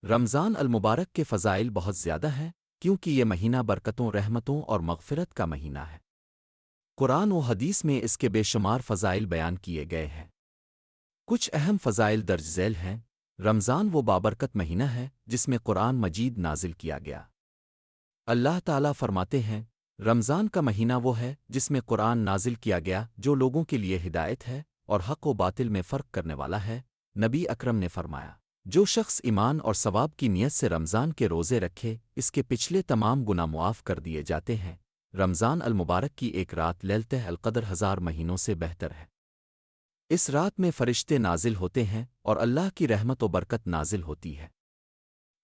رمضان المبارک کے فضائل بہت زیادہ ہیں کیونکہ یہ مہینہ برکتوں، رحمتوں اور مغفرت کا مہینہ ہے۔ قرآن و حدیث میں اس کے بے شمار فضائل بیان کیے گئے ہیں۔ کچھ اہم فضائل درج ذیل ہیں۔ رمضان وہ بابرکت مہینہ ہے جس میں قرآن مجید نازل کیا گیا۔ اللہ تعالیٰ فرماتے ہیں، رمضان کا مہینہ وہ ہے جس میں قرآن نازل کیا گیا جو لوگوں کے لیے ہدایت ہے اور حق و باطل میں فرق کرنے والا ہے۔ نبی اکرم نے فرمایا، جو شخص ایمان اور ثواب کی نیت سے رمضان کے روزے رکھے اس کے پچھلے تمام گناہ معاف کر دیے جاتے ہیں۔ رمضان المبارک کی ایک رات لیلۃ القدر 1000 مہینوں سے بہتر ہے۔ اس رات میں فرشتے نازل ہوتے ہیں اور اللہ کی رحمت و برکت نازل ہوتی ہے۔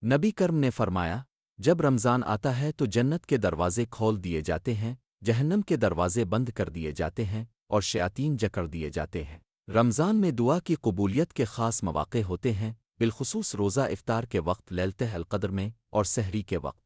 نبی کرم نے فرمایا، جب رمضان آتا ہے تو جنت کے دروازے کھول دیے جاتے ہیں، جہنم کے دروازے بند کر دیے جاتے ہیں اور شیاطین جکڑ دیے جاتے ہیں۔ رمضان میں دعا کی قبولیت کے خاص مواقع ہوتے ہیں، بالخصوص روزہ افطار کے وقت لیلۃ القدر میں اور سحری کے وقت۔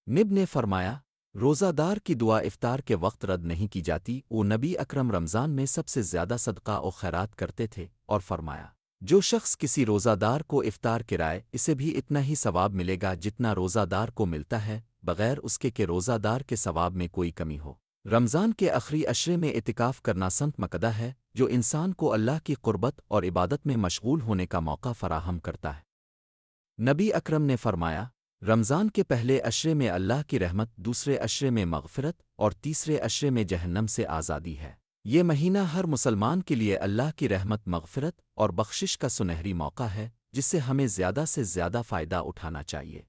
نب نے فرمایا، روزہ دار کی دعا افطار کے وقت رد نہیں کی جاتی۔ وہ نبی اکرم رمضان میں سب سے زیادہ صدقہ و خیرات کرتے تھے اور فرمایا، جو شخص کسی روزہ دار کو افطار کرائے اسے بھی اتنا ہی ثواب ملے گا جتنا روزہ دار کو ملتا ہے، بغیر اس کے کہ روزہ دار کے ثواب میں کوئی کمی ہو۔ رمضان کے آخری عشرے میں اعتکاف کرنا سنت مقدہ ہے جو انسان کو اللہ کی قربت اور عبادت میں مشغول ہونے کا موقع فراہم کرتا ہے۔ نبی اکرم نے فرمایا، رمضان کے پہلے عشرے میں اللہ کی رحمت، دوسرے عشرے میں مغفرت اور تیسرے عشرے میں جہنم سے آزادی ہے۔ یہ مہینہ ہر مسلمان کے لیے اللہ کی رحمت، مغفرت اور بخشش کا سنہری موقع ہے جس سے ہمیں زیادہ سے زیادہ فائدہ اٹھانا چاہیے۔